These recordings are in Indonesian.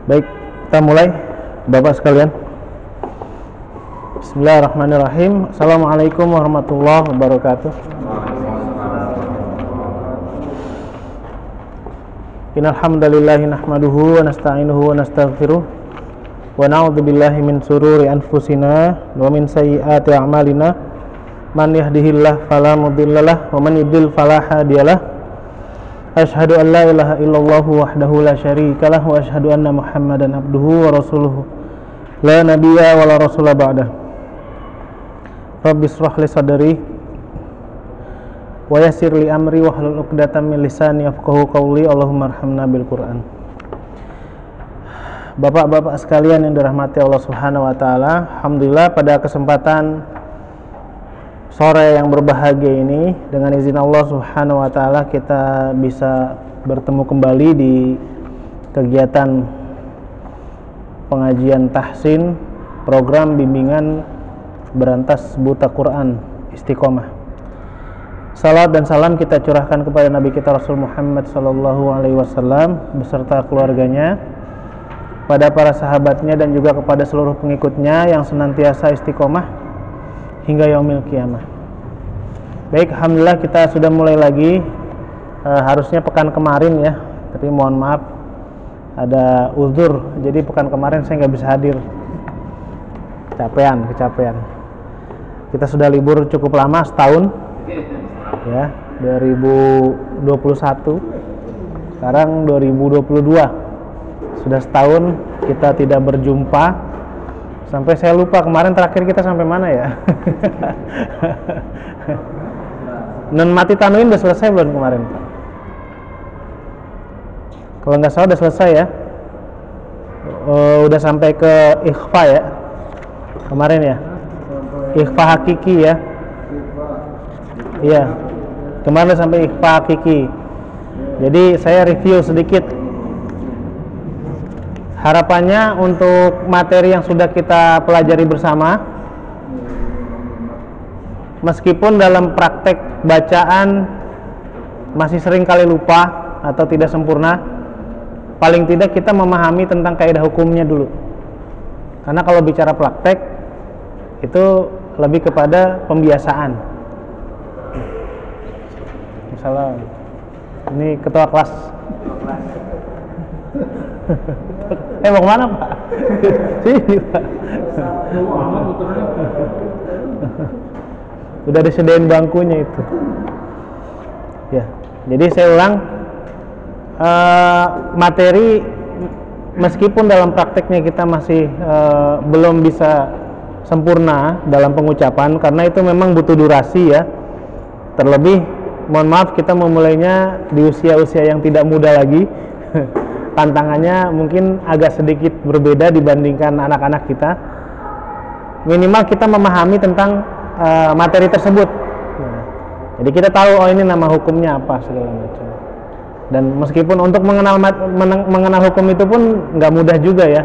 Baik, kita mulai Bapak sekalian. Bismillahirrahmanirrahim. Assalamualaikum warahmatullahi wabarakatuh. Innal hamdalillah nahmaduhu wa nasta'inuhu wa nastaghfiruh wa na'udzu billahi min shururi anfusina wa min sayyiati a'malina. Man yahdihillahu fala mudhillalah wa man yudhlil fala hadiyalah. Asyhadu an la ilaha illallah wahdahu la syarikalah wa asyhadu anna Muhammadan abduhu wa rasuluhu la nabiyya wa la rasula ba'dah. Rabbi shrah li sadri wa yassir li amri wahlul 'uqdatam min lisani yafqahu qawli. Allahumma arhamna bil Qur'an. Bapak-bapak sekalian yang dirahmati Allah Subhanahu wa taala, alhamdulillah pada kesempatan sore yang berbahagia ini dengan izin Allah Subhanahu wa taala kita bisa bertemu kembali di kegiatan pengajian tahsin program bimbingan berantas buta Quran Istiqomah. Salat dan salam kita curahkan kepada Nabi kita Rasul Muhammad sallallahu alaihi wasallam beserta keluarganya, pada para sahabatnya dan juga kepada seluruh pengikutnya yang senantiasa istiqomah hingga yaumil qiyamah. Baik, alhamdulillah kita sudah mulai lagi. Harusnya pekan kemarin ya, tapi mohon maaf ada uzur, jadi pekan kemarin saya nggak bisa hadir. Kecapean. Kita sudah libur cukup lama, setahun ya, 2021 sekarang 2022, sudah setahun kita tidak berjumpa. Sampai saya lupa kemarin terakhir kita sampai mana ya. Nun mati tanwin udah selesai belum kemarin, Pak? Kalau nggak salah udah selesai ya. Udah sampai ke ikhfa ya kemarin ya. Ikhfa hakiki ya. Iya, kemarin sampai ikhfa hakiki. Jadi saya review sedikit. Harapannya untuk materi yang sudah kita pelajari bersama, meskipun dalam praktek bacaan masih sering kali lupa atau tidak sempurna, paling tidak kita memahami tentang kaidah hukumnya dulu. Karena kalau bicara praktek itu lebih kepada pembiasaan. Misalnya ini ketua kelas. Mau kemana, Pak? Sini, Pak. Udah disediain bangkunya itu. Ya, jadi saya ulang, materi meskipun dalam prakteknya kita masih belum bisa sempurna dalam pengucapan, karena itu memang butuh durasi ya. Terlebih, mohon maaf kita memulainya di usia-usia yang tidak muda lagi. Tantangannya mungkin agak sedikit berbeda dibandingkan anak-anak kita. Minimal kita memahami tentang materi tersebut. Nah, jadi kita tahu ini nama hukumnya apa segala macam. Dan meskipun untuk mengenal hukum itu pun nggak mudah juga ya.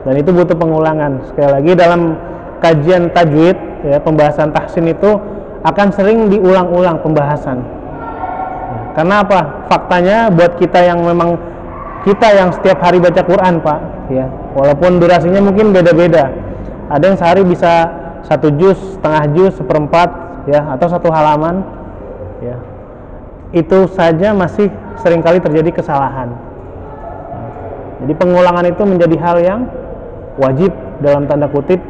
Dan itu butuh pengulangan. Sekali lagi dalam kajian tajwid ya, pembahasan tahsin itu akan sering diulang-ulang pembahasan. Karena apa? Faktanya buat kita yang memang setiap hari baca Quran, Pak, ya, walaupun durasinya mungkin beda-beda. Ada yang sehari bisa 1 juz, setengah juz, 1/4 ya, atau 1 halaman ya. Itu saja masih seringkali terjadi kesalahan. Jadi pengulangan itu menjadi hal yang wajib dalam tanda kutip.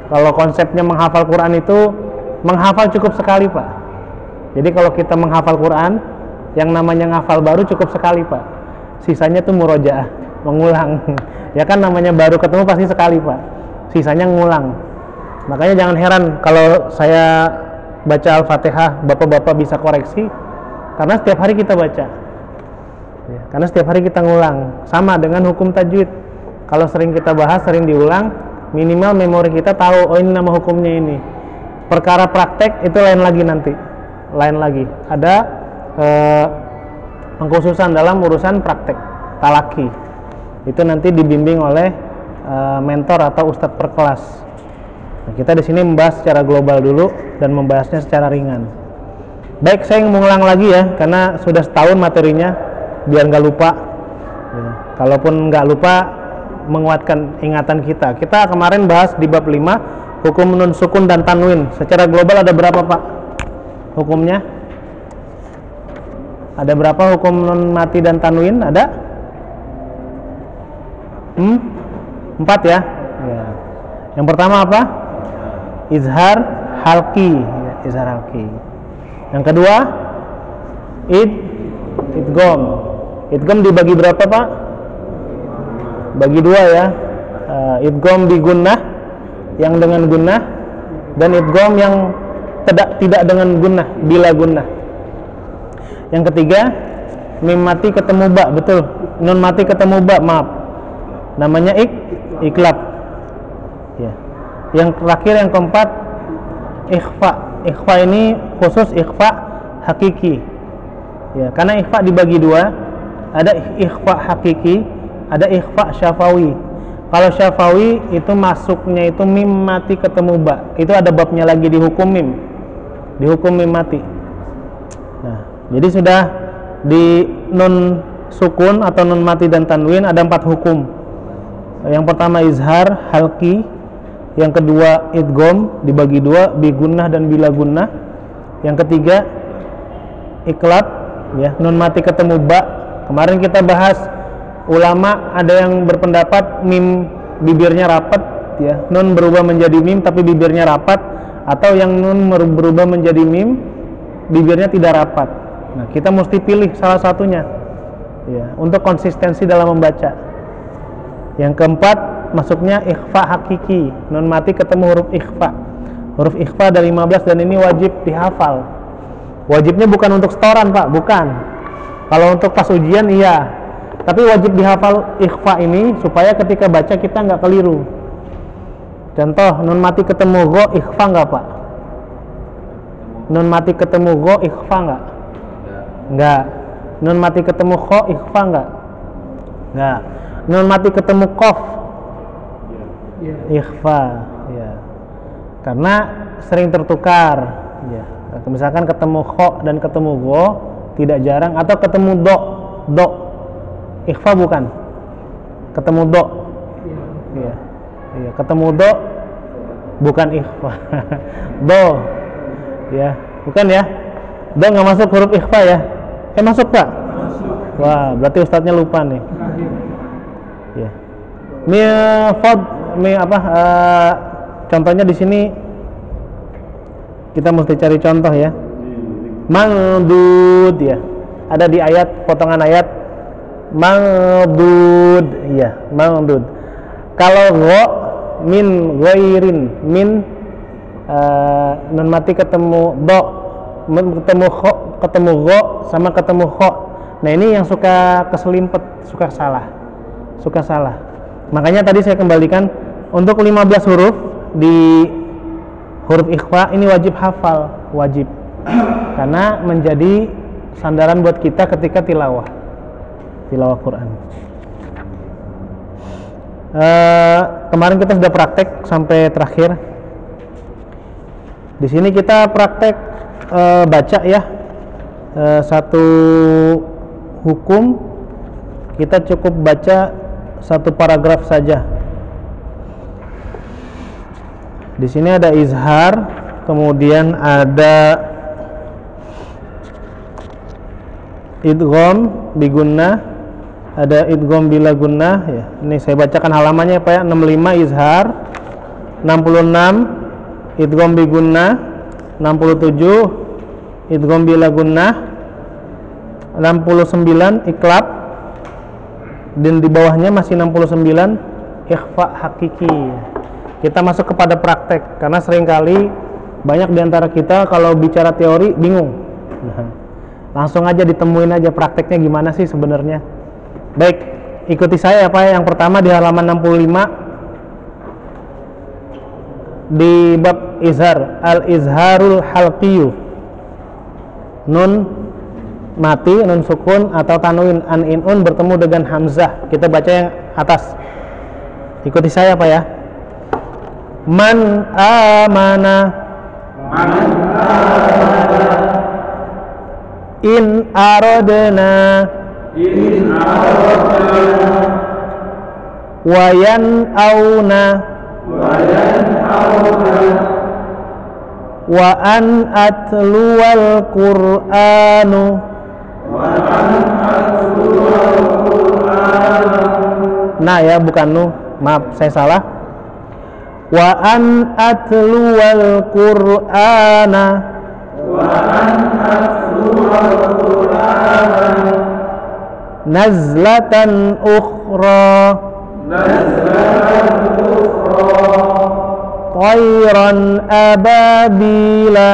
Kalau konsepnya menghafal Quran itu menghafal cukup sekali, Pak. Jadi kalau kita menghafal Quran, yang namanya ngafal baru cukup sekali, Pak. Sisanya tuh murojaah, mengulang. Ya kan namanya baru ketemu pasti sekali, Pak. Sisanya ngulang. Makanya jangan heran kalau saya baca Al-Fatihah, bapak-bapak bisa koreksi, karena setiap hari kita baca. Ya, karena setiap hari kita ngulang. Sama dengan hukum tajwid. Kalau sering kita bahas, sering diulang, minimal memori kita tahu, oh ini nama hukumnya ini. Perkara praktek itu lain lagi nanti. Lain lagi. Ada pengkhususan dalam urusan praktek talaki, itu nanti dibimbing oleh mentor atau ustadz per kelas. Nah, kita di sini membahas secara global dulu dan membahasnya secara ringan. Baik, saya mengulang lagi ya, karena sudah setahun materinya, biar nggak lupa. Ya, kalaupun nggak lupa, menguatkan ingatan kita. Kita kemarin bahas di bab 5 hukum nun sukun dan tanwin. Secara global ada berapa, Pak? Hukumnya? Ada berapa hukum nun mati dan tanwin? Ada? 4 ya? Ya. Yang pertama apa? Izhar halqi, izhar halqi. Yang kedua, idgham. Idgham dibagi berapa, Pak? Bagi 2 ya. Idgham bi gunnah, yang dengan gunnah, dan idgham yang tidak dengan gunnah, bila gunnah. Yang ketiga, mim mati ketemu ba, betul. Nun mati ketemu ba, maaf. Namanya iklab. Ya. Yang terakhir, yang keempat, ikhfa. Ikhfa ini khusus ikhfa hakiki. Ya, karena ikhfa dibagi 2, ada ikhfa hakiki, ada ikhfa syafawi. Kalau syafawi itu masuknya itu mim mati ketemu ba. Itu ada babnya lagi di hukum mim. Di hukum mim mati. Nah, jadi sudah di nun sukun atau nun mati dan tanwin ada 4 hukum. Yang pertama izhar halqi, yang kedua idgham dibagi 2, bi gunnah dan bila gunnah. Yang ketiga iklab, ya, nun mati ketemu ba. Kemarin kita bahas ulama ada yang berpendapat mim bibirnya rapat, ya, nun berubah menjadi mim tapi bibirnya rapat, atau yang nun berubah menjadi mim bibirnya tidak rapat. Nah, kita mesti pilih salah satunya, ya, untuk konsistensi dalam membaca. Yang keempat masuknya ikhfa hakiki, nun mati ketemu huruf ikhfa. Huruf ikhfa ada 15 dan ini wajib dihafal. Wajibnya bukan untuk setoran, Pak, bukan. Kalau untuk pas ujian iya, tapi wajib dihafal ikhfa ini supaya ketika baca kita nggak keliru. Contoh, nun mati ketemu go, ikhfa nggak, Pak? Nun mati ketemu go, ikhfa nggak? Nggak. Nun mati ketemu kho, ikhfa nggak? Nggak. Nun mati ketemu kof, ikhfa, ya. Karena sering tertukar, ya. Misalkan ketemu kho dan ketemu go tidak jarang, atau ketemu do, ikhfa bukan? Ketemu do, ya. Ya, ketemu do bukan ikhfa. Do, ya, bukan ya? Do nggak masuk huruf ikhfa ya? Masuk, Pak? Masuk. Wah, berarti ustadznya lupa nih. Ya. Contohnya di sini kita mesti cari contoh ya. Mangdud, ya. Ada di ayat, potongan ayat mangdud, ya, mangdud. Kalau gho min ghairin, min nun mati ketemu do, ketemu kho, ketemu gho sama ketemu kho. Nah, ini yang suka keselimpet, suka salah. Makanya tadi saya kembalikan untuk 15 huruf di huruf ikhfa ini wajib hafal, wajib. Karena menjadi sandaran buat kita ketika tilawah Quran. Kemarin kita sudah praktek sampai terakhir. Di sini kita praktek baca ya. Satu hukum kita cukup baca 1 paragraf saja. Di sini ada izhar, kemudian ada idgham bi gunnah, ada idgham bila gunnah, ya. Ini saya bacakan halamannya, Pak, ya. 65 izhar, 66 idgham bi gunnah, 67 idgham bila gunnah, 69 iklab, dan di bawahnya masih 69 ikhfa hakiki. Kita masuk kepada praktek, karena seringkali banyak diantara kita kalau bicara teori bingung. Langsung aja ditemuin aja prakteknya gimana sih sebenarnya. Baik, ikuti saya, Pak. Yang pertama di halaman 65 di bab izhar, al-izharul halqiyu. Nun mati, nun sukun atau tanwin an inun bertemu dengan hamzah. Kita baca yang atas. Ikuti saya, Pak, ya. Man amana, in aradna wa yan'auna wa an atluwal qur'anu nah ya bukan nu, maaf saya salah. Wa an atluwal qur'ana nazlatan ukhra khairan ababila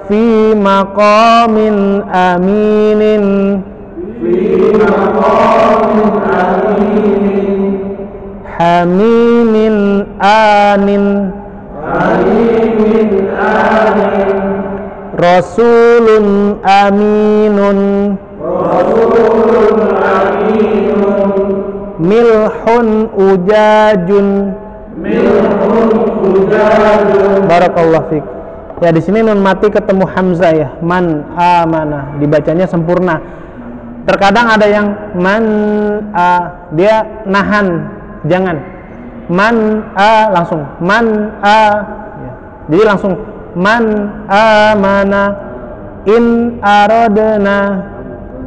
fi maqamin aminin hamimin anin rasulun aminun milhun ujajun barakallahu fiik. Ya di sini nun mati ketemu hamzah ya, man amana dibacanya sempurna. Terkadang ada yang man dia nahan, jangan man langsung man ya. Jadi langsung man amana in aradna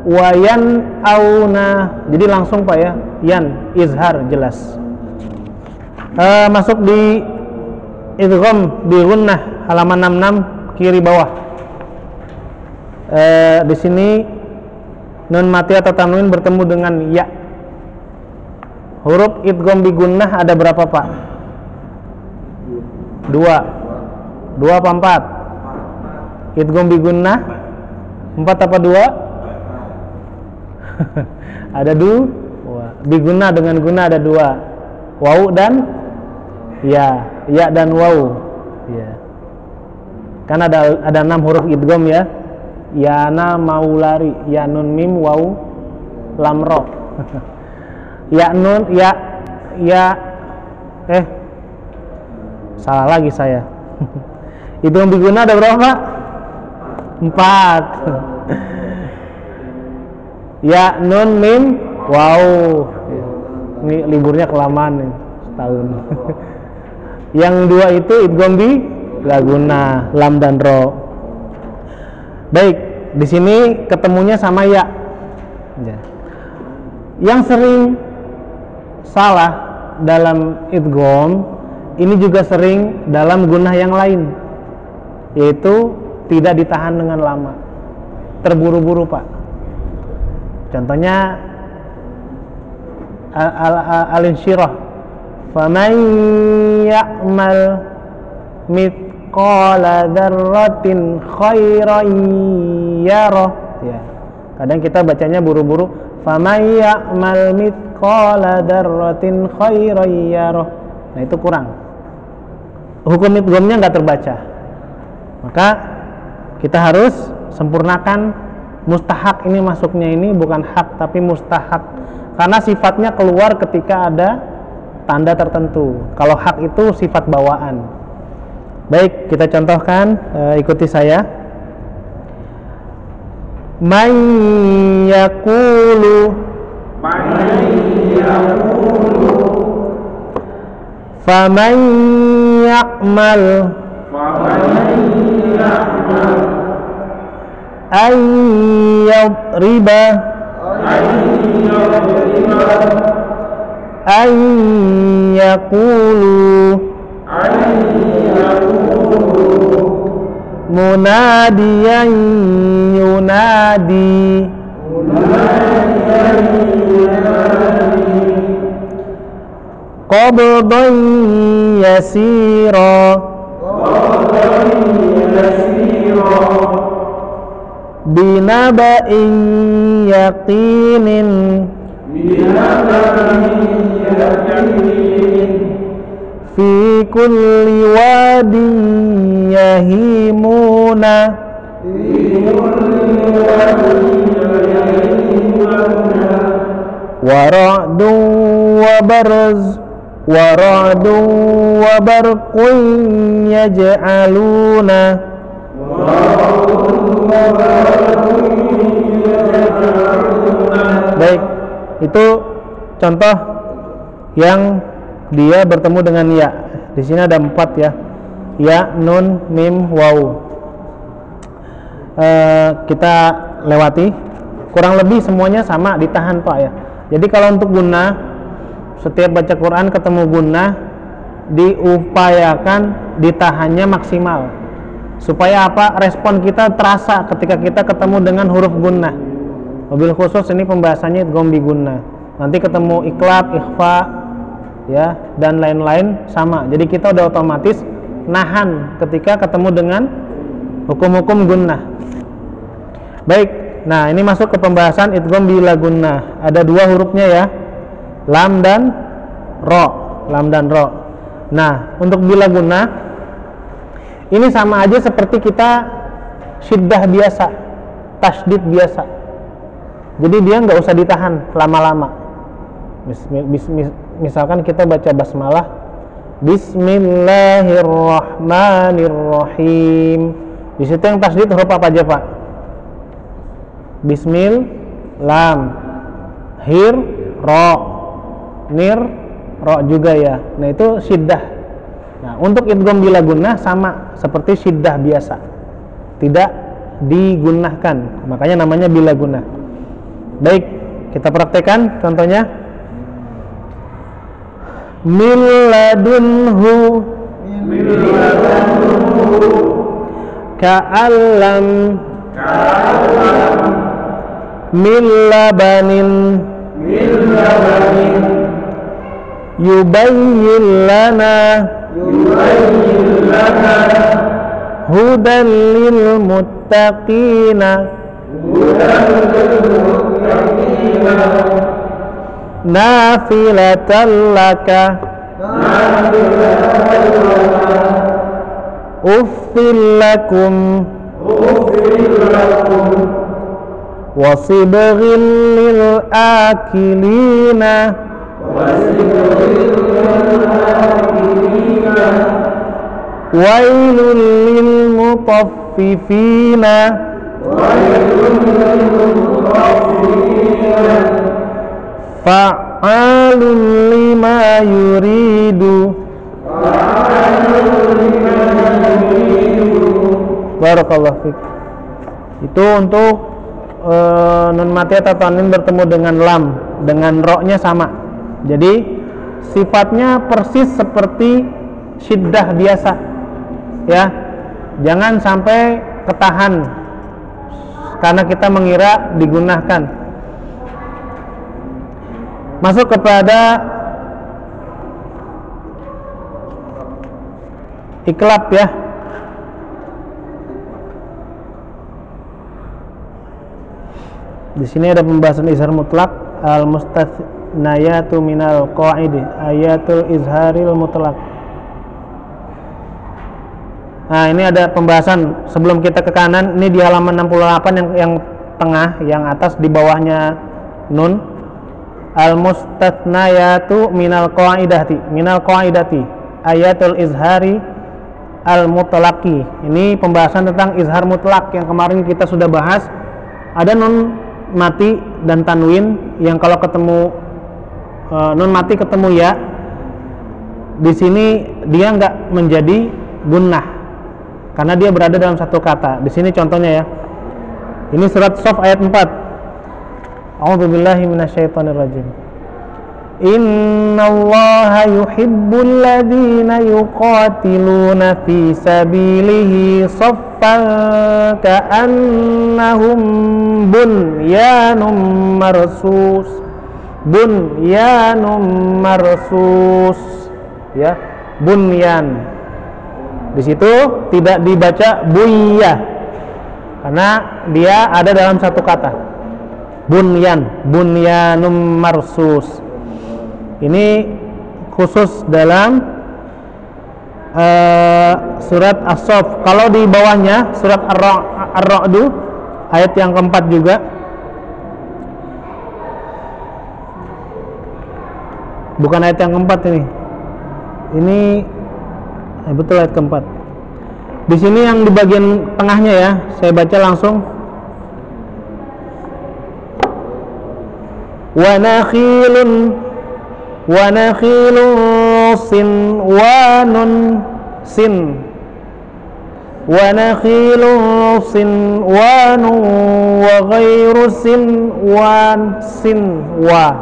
wayan auna, jadi langsung Pak ya, yan izhar jelas. Masuk di idgham di gunnah halaman 66 kiri bawah. Di sini nun mati atau tanwin bertemu dengan ya. Huruf idgham bi gunnah ada berapa Pak? 2 apa 4? Idgham bi gunnah 4 apa 2? Ada 2. Bi gunnah dengan gunnah ada 2. Waw dan ya dan waw. Ya. Kan ada 6 huruf idgham ya. Yana mau lari, ya nun mim waw lam ro. Ya nun ya salah lagi saya. Itu yang diguna ada berapa? 4. Ya nun mim waw. Ini liburnya kelamaan nih setahun. Yang 2 itu idgham bi guna lam dan ro. Baik, di sini ketemunya sama ya. Yang sering salah dalam idgham ini juga sering dalam gunnah yang lain, yaitu tidak ditahan dengan lama, terburu-buru Pak. Contohnya al-insyirah, faman ya'mal qala dzarratin khairan yarah. Ya. Kadang kita bacanya buru-buru, faman ya'mal mithqala dzarratin khairan yarah. Nah, itu kurang. Hukum idghamnya enggak terbaca. Maka kita harus sempurnakan mustahak, ini masuknya ini bukan hak tapi mustahak. Karena sifatnya keluar ketika ada tanda tertentu. Kalau hak itu sifat bawaan. Baik, kita contohkan, ikuti saya. Man yaqulu faman ya'mal ay yadriba ay yaqulu munadiyan yunadi qabdan yasira binaba'in yaqinin fi kulli wadin yahimuna wa ra'dun wa barqun yaj'aluna Baik, itu contoh yang dia bertemu dengan ya. Di sini ada 4 ya. Ya, nun, mim, waw. Kita lewati. Kurang lebih semuanya sama, ditahan Pak ya. Jadi kalau untuk gunnah, setiap baca Quran ketemu gunnah, diupayakan ditahannya maksimal. Supaya apa? Respon kita terasa ketika kita ketemu dengan huruf gunnah. Mobil khusus ini pembahasannya idgham bi gunnah. Nanti ketemu iklab, ikhfa, ya, dan lain-lain sama. Jadi kita udah otomatis nahan ketika ketemu dengan hukum-hukum gunnah. Baik, nah ini masuk ke pembahasan idgham bila gunnah. Ada 2 hurufnya ya, lam dan ro. Lam dan ro. Nah, untuk bila gunnah ini sama aja seperti kita syiddah biasa, tasydid biasa. Jadi dia nggak usah ditahan lama-lama. Misalkan kita baca basmalah, Bismillahirrahmanirrahim. Di situ yang tasydid huruf apa aja Pak? Bismil, lam, hir, ro, nir, ro juga ya. Nah itu syiddah. Nah untuk idgham bila gunnah sama seperti syiddah biasa, tidak digunnahkan. Makanya namanya bila gunnah. Baik, kita praktekkan contohnya. Min ladunhu ka'allam min labanin yubayyin lana hudan lil muttaqina nafilatan laka uffil lakum wasibghil lil akilina wailul lil mutaffifina fa'alun lima yuridu. Barakallahu fiik. Itu untuk nun mati atau tanwin bertemu dengan lam, dengan ro-nya sama. Jadi sifatnya persis seperti syiddah biasa. Ya. Jangan sampai ketahan karena kita mengira digunakan. Masuk kepada iklab ya. Di sini ada pembahasan izhar mutlak, al mustathnayatu minal qaidi, ayatul izharil mutlak. Nah, ini ada pembahasan sebelum kita ke kanan. Ini di halaman 68 yang tengah, yang atas di bawahnya nun. Al mustathnayatu minal qaidati ayatul izhari al mutlaqi. Ini pembahasan tentang izhar mutlak yang kemarin kita sudah bahas. Ada nun mati dan tanwin yang kalau ketemu nun mati ketemu ya, di sini dia nggak menjadi gunnah karena dia berada dalam satu kata. Di sini contohnya ya. Ini surat Shaf ayat 4. A'udzubillahi minasyaitonirrajim. Innallaha yuhibbul ladzina yuqatiluna fi sabilihi shaffan ka'annahum bunyanum marsus. Bunyanum marsus. Ya, bunyan. Di situ tidak dibaca buyyah karena dia ada dalam satu kata. Bunyanum marsus. Ini khusus dalam surat As-Saff. Kalau di bawahnya surat Ar-Ra'd ayat yang keempat juga. Bukan ayat yang keempat ini. Ini betul ayat keempat. Di sini yang di bagian tengahnya ya, saya baca langsung. wa nakhilun sinwanun sin wa nakhilun sinwanun wa ghairu sinwan sinwa.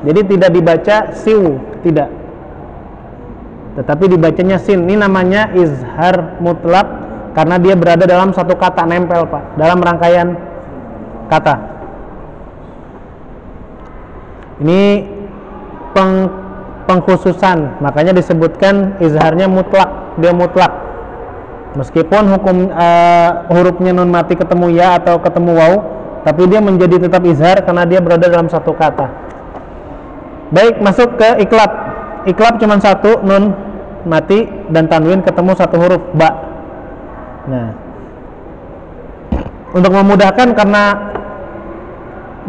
Jadi tidak dibaca siw, tidak, tetapi dibacanya sin. Ini namanya izhar mutlak karena dia berada dalam satu kata, nempel Pak, dalam rangkaian kata. Ini pengkhususan, makanya disebutkan izharnya mutlak, dia mutlak. Meskipun hukum hurufnya nun mati ketemu ya atau ketemu waw, tapi dia menjadi tetap izhar karena dia berada dalam satu kata. Baik, masuk ke iklab. Iklab cuma satu, nun mati dan tanwin ketemu satu huruf ba. Nah, untuk memudahkan karena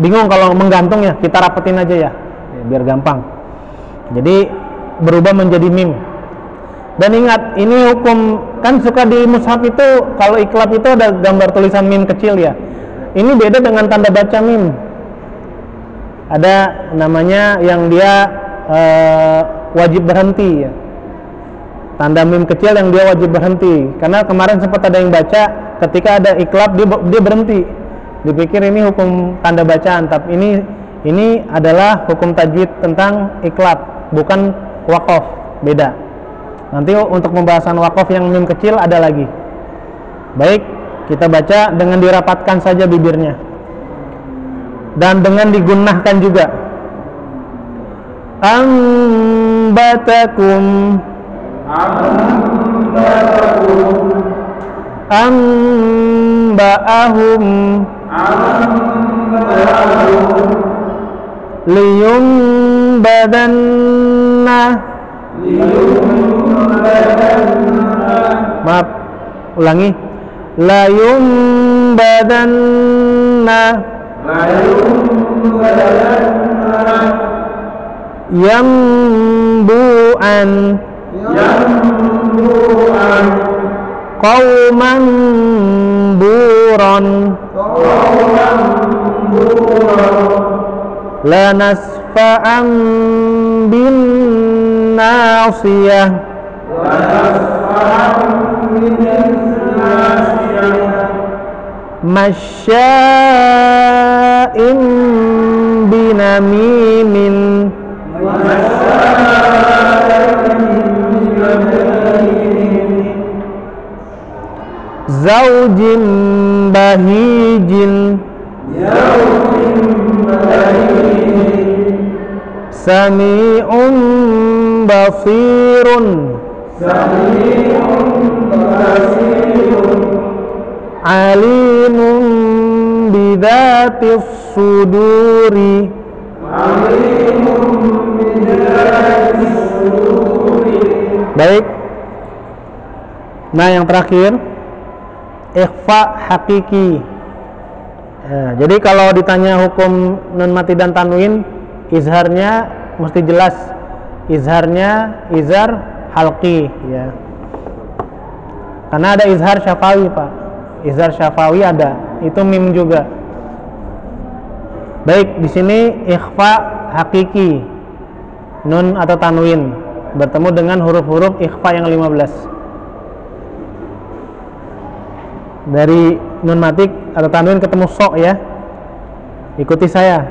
bingung kalau menggantung ya, kita rapetin aja ya biar gampang. Jadi berubah menjadi mim. Dan ingat, ini hukum kan suka di mushaf itu kalau iklab itu ada gambar tulisan mim kecil ya. Ini beda dengan tanda baca mim. Ada namanya yang dia wajib berhenti ya. Tanda mim kecil yang dia wajib berhenti. Karena kemarin sempat ada yang baca ketika ada iklab dia berhenti. Dipikir ini hukum tanda bacaan, tapi ini adalah hukum tajwid tentang iklab, bukan waqaf, beda. Nanti untuk pembahasan waqaf yang mim kecil ada lagi. Baik, kita baca dengan dirapatkan saja bibirnya dan dengan digunnahkan juga. Ambatakum amba'ahum liyum badanna. Maaf, ulangi. Layum badanna yambu'an qauman buron la nasfa'an bin nasiyah masya'in binamimin zaujin bahijin sami'un basirun alimun bidatis suduri. Baik. Nah, yang terakhir ikhfa hakiki. Ya, jadi kalau ditanya hukum nun mati dan tanwin, izharnya mesti jelas. Izharnya izhar halqi ya. Karena ada izhar syafawi, Pak. Izhar syafawi ada, itu mim juga. Baik, di sini ikhfa hakiki, nun atau tanwin bertemu dengan huruf-huruf ikhfa yang 15. Dari nun matik atau tanwin ketemu sok ya. Ikuti saya.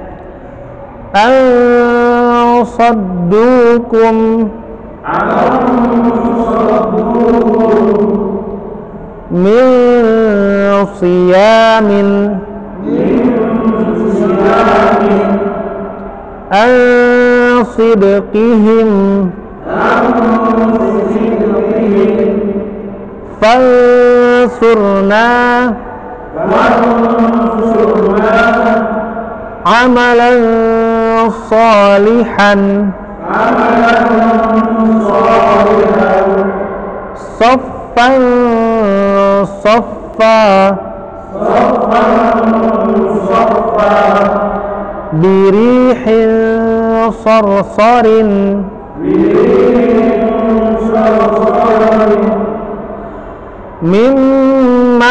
Al-saddukum min siyamin an-sidqihim fansurna amalan salihan saffan saffa birihin sarsarin mimma'in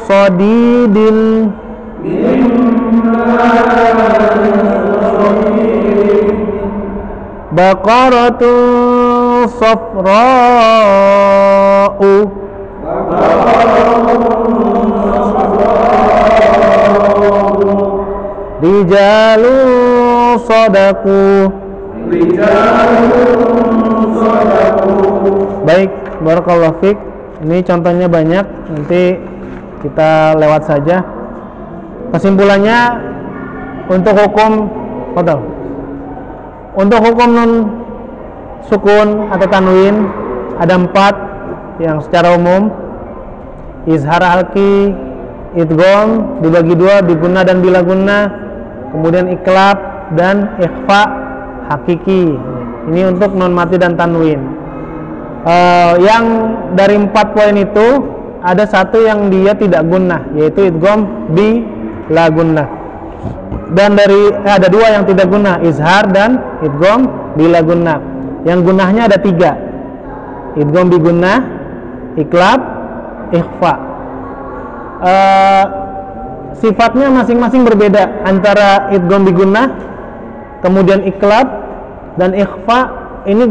sadidin Baqaratun safra'u Rijalun sadaqu. Baik, barakallahu fiik. Ini contohnya banyak, nanti kita lewat saja. Kesimpulannya untuk hukum nun sukun atau tanwin ada 4 yang secara umum: izhar halki, idgham dibagi 2, diguna dan bila guna, kemudian iklab dan ikhfa hakiki. Ini untuk nun mati dan tanwin. Yang dari 4 poin itu ada satu yang dia tidak gunnah, yaitu idgham bi la gunnah. Dan ada 2 yang tidak gunnah, izhar dan idgham bi la gunnah. Yang gunnahnya ada 3, idgham bi gunnah, iklab, ikhfa. Sifatnya masing-masing berbeda antara idgham bi gunnah, kemudian iklab dan ikhfa. Ini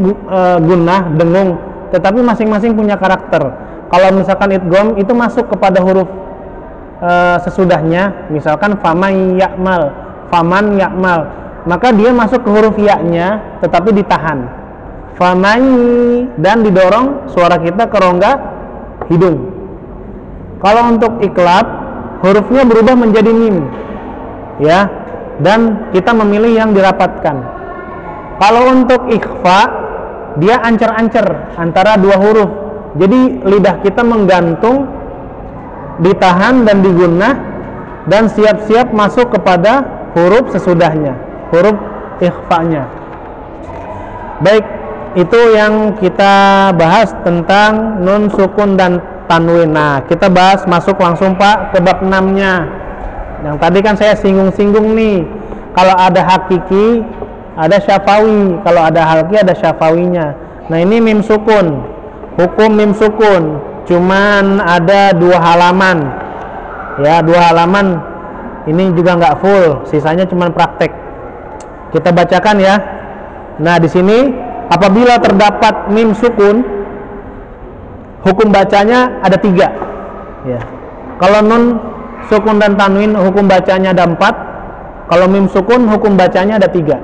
gunnah, dengung, tetapi masing-masing punya karakter. Kalau misalkan idgham itu masuk kepada huruf sesudahnya, misalkan faman ya'mal, maka dia masuk ke huruf ya-nya tetapi ditahan, faman, dan didorong suara kita ke rongga hidung. Kalau untuk iklab, hurufnya berubah menjadi mim, ya, dan kita memilih yang dirapatkan. Kalau untuk ikhfa, dia ancer-ancer antara 2 huruf, jadi lidah kita menggantung, ditahan dan digunnah, dan siap-siap masuk kepada huruf sesudahnya, huruf ikhfa-nya. Baik, itu yang kita bahas tentang nun sukun dan tanwin. Nah, kita bahas masuk langsung Pak ke bab 6-nya. Yang tadi kan saya singgung-singgung nih, kalau ada hakiki, ada syafawi. Kalau ada halki, ada syafawinya. Nah, ini mim sukun. Hukum mim sukun cuman ada 2 halaman. Ya, 2 halaman. Ini juga nggak full, sisanya cuman praktek. Kita bacakan ya. Nah, di sini apabila terdapat mim sukun, hukum bacanya ada 3. Ya. Kalau nun sukun dan tanwin, hukum bacanya ada 4. Kalau mim sukun, hukum bacanya ada 3.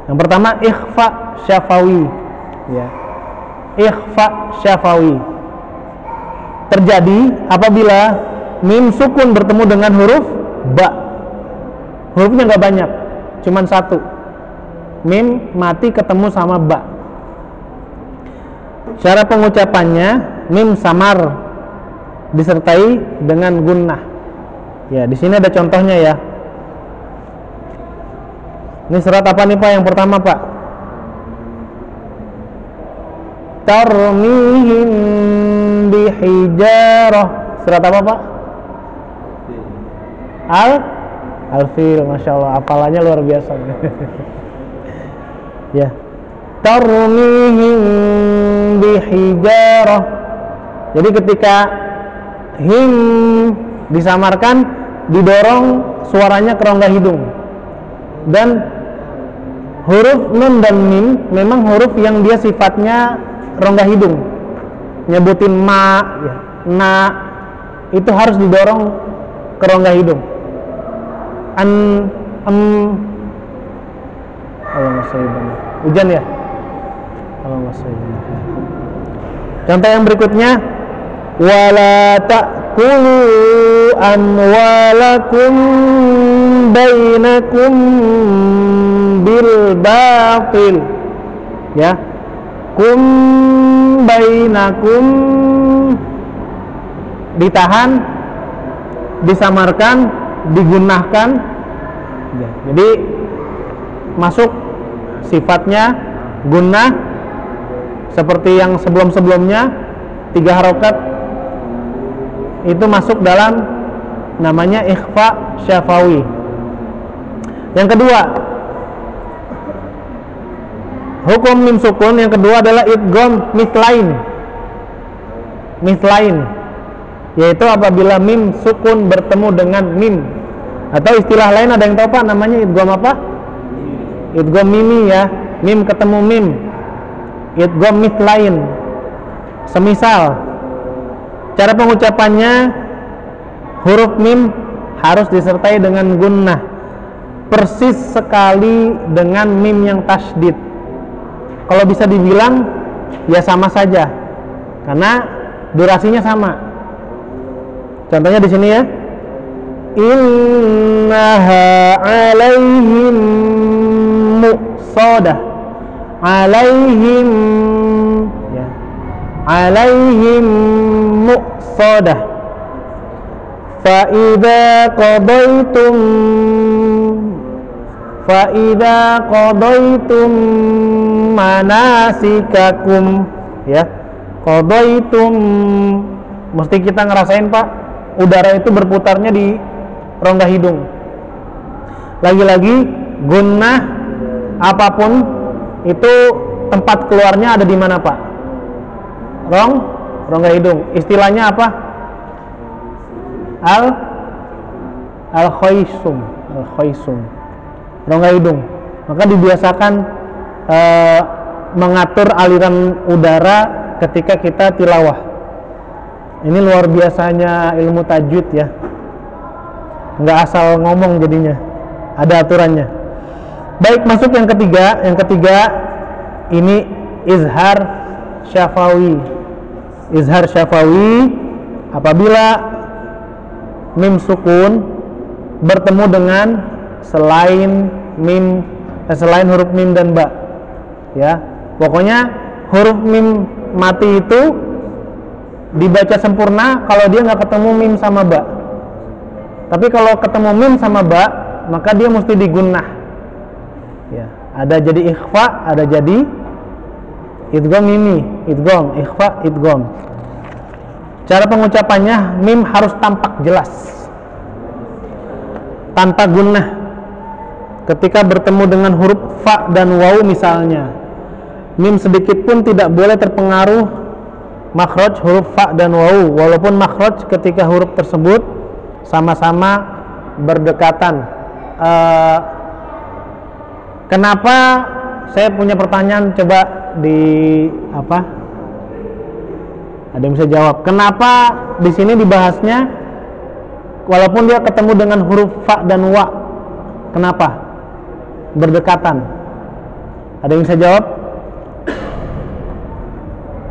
Yang pertama ikhfa syafawi, ya. Ikhfa syafawi terjadi apabila mim sukun bertemu dengan huruf ba. Hurufnya nggak banyak, cuman 1. Mim mati ketemu sama ba. Cara pengucapannya mim samar disertai dengan gunnah. Ya, di sini ada contohnya ya. Ini surat apa nih Pak yang pertama Pak? Tarmihim bihijarah. Surat apa Pak? Al-Fil. Masya Allah, hafalannya luar biasa. Ya. Tarmihim bihijarah. Jadi ketika him disamarkan, didorong suaranya ke rongga hidung. Dan huruf nun dan mim memang huruf yang dia sifatnya rongga hidung. Nyebutin ma, ya, na, itu harus didorong ke rongga hidung. Hujan ya? Contoh yang berikutnya, wala ta'kulu amwalakum bainakum bil batil. Ya, kum bainakum ditahan, disamarkan, digunakan. Ya, jadi masuk sifatnya gunnah seperti yang sebelum-sebelumnya 3 harokat itu masuk dalam namanya ikhfa syafawi. Yang kedua, hukum mim sukun yang kedua adalah idgham mithlain, yaitu apabila mim sukun bertemu dengan mim Atau istilah lain ada yang tahu Pak, namanya idgham apa? Idgham mimi ya, mim ketemu mim. Idgham mitlain. Semisal cara pengucapannya, huruf mim harus disertai dengan gunnah, persis sekali dengan mim yang tasydid. Kalau bisa dibilang ya sama saja, karena durasinya sama. Contohnya di sini ya, innaha alaihim muqsadah, alaihim ya, alaihim muqsadah. Fa'idha qadaitum manasikakum ya, qadaitum mesti kita ngerasain Pak, udara itu berputarnya di rongga hidung. Lagi-lagi gunnah apapun itu tempat keluarnya ada di mana Pak? Rongga hidung. Istilahnya apa? Al-khaysum, rongga hidung. Maka dibiasakan mengatur aliran udara ketika kita tilawah. Ini luar biasanya ilmu tajwid ya, nggak asal ngomong jadinya, ada aturannya. Baik, masuk yang ketiga. Yang ketiga ini izhar syafawi. Izhar syafawi apabila mim sukun bertemu dengan selain huruf mim dan ba ya. Pokoknya huruf mim mati itu dibaca sempurna kalau dia nggak ketemu mim sama ba. Tapi kalau ketemu mim sama ba, maka dia mesti digunnah ya. Ada jadi ikhfa, ada jadi idgham mimi, idgham, ikhfa, idgham. Cara pengucapannya, mim harus tampak jelas tanpa gunnah. Ketika bertemu dengan huruf fa dan waw misalnya, mim sedikit pun tidak boleh terpengaruh makhraj huruf fa dan waw, walaupun makhraj ketika huruf tersebut sama-sama berdekatan. Kenapa? Saya punya pertanyaan, coba ada yang bisa jawab. Kenapa di sini dibahasnya walaupun dia ketemu dengan huruf fa dan wa? Kenapa? Berdekatan. Ada yang bisa jawab?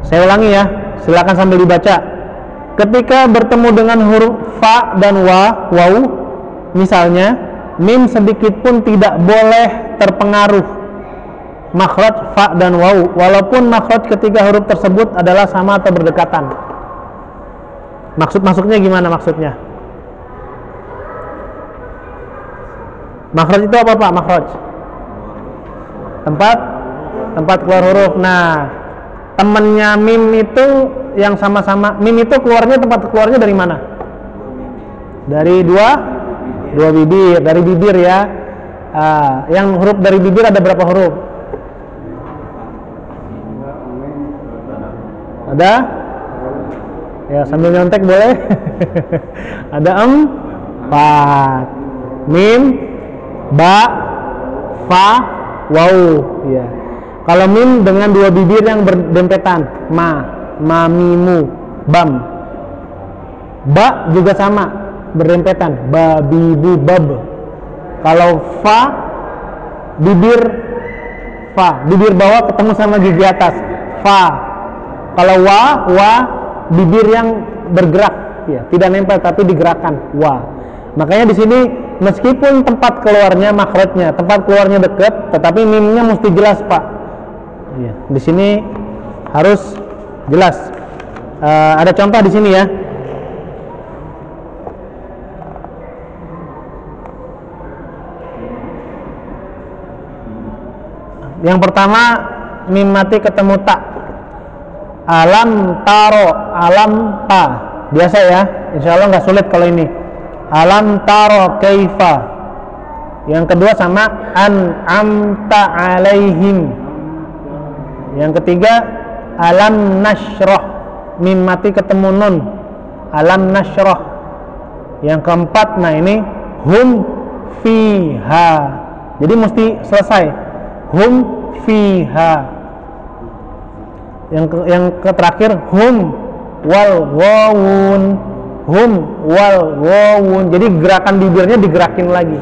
Saya ulangi ya, silakan sambil dibaca. Ketika bertemu dengan huruf fa dan waw, misalnya, mim sedikit pun tidak boleh terpengaruh makhraj fa dan waw, walaupun makhraj ketika huruf tersebut adalah sama atau berdekatan. Maksudnya gimana maksudnya? Makhraj itu apa Pak? Makhraj tempat keluar huruf. Nah, temennya mim itu yang sama-sama, mim itu tempat keluarnya dari mana? Dari dua bibir, dari bibir ya. Yang huruf dari bibir ada berapa huruf? Ada? Ya, sambil nyontek boleh. Ada 4. Mim, ba, fa, waw ya. Kalau mim dengan 2 bibir yang berdempetan, ma, mimu, bam. Ba juga sama, berdempetan, ba, bibu, bab. Kalau fa, bibir bawah ketemu sama gigi atas, fa. Kalau wa, bibir yang bergerak ya, tidak nempel tapi digerakkan, wa. Makanya di sini meskipun tempat keluarnya makhrajnya, tempat keluarnya dekat, tetapi mimnya mesti jelas Pak. Ya, di sini harus jelas. Ada contoh di sini ya. Yang pertama, mim mati ketemu ta. Alam taro, alam ta. Biasa ya, insya Allah nggak sulit kalau ini. Alam taro kaifa. Yang kedua sama an'amta alaihim. Yang ketiga alam nashrah, mim mati ketemu nun, alam nashrah. Yang keempat, nah ini hum fiha. Jadi mesti selesai. Hum fiha. Yang terakhir hum wal wawun. Hum wal wawun. Jadi gerakan bibirnya digerakin lagi.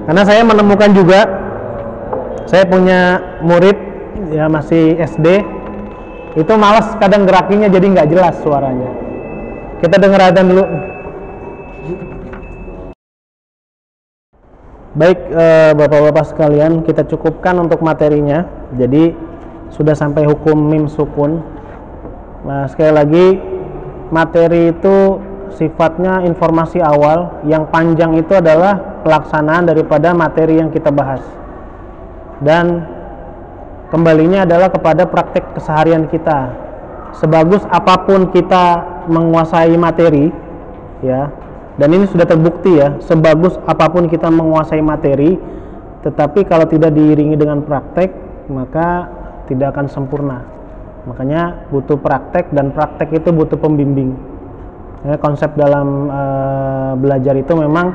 Karena saya menemukan juga, saya punya murid ya masih SD, itu malas kadang gerakinya, jadi nggak jelas suaranya. Kita dengar adzan dulu. Baik, bapak-bapak sekalian, kita cukupkan untuk materinya. Jadi sudah sampai hukum mim sukun. Nah, sekali lagi, materi itu sifatnya informasi awal. Yang panjang itu adalah pelaksanaan daripada materi yang kita bahas. Dan kembalinya adalah kepada praktek keseharian kita. Sebagus apapun kita menguasai materi, ya, dan ini sudah terbukti ya, sebagus apapun kita menguasai materi, tetapi kalau tidak diiringi dengan praktek, maka tidak akan sempurna. Makanya butuh praktek, dan praktek itu butuh pembimbing. Ya, konsep dalam belajar itu memang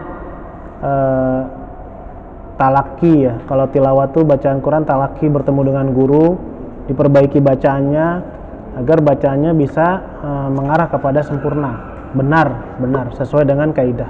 talaki ya. Kalau tilawah itu bacaan Quran, talaki, bertemu dengan guru, diperbaiki bacaannya agar bacaannya bisa mengarah kepada sempurna, benar sesuai dengan kaidah.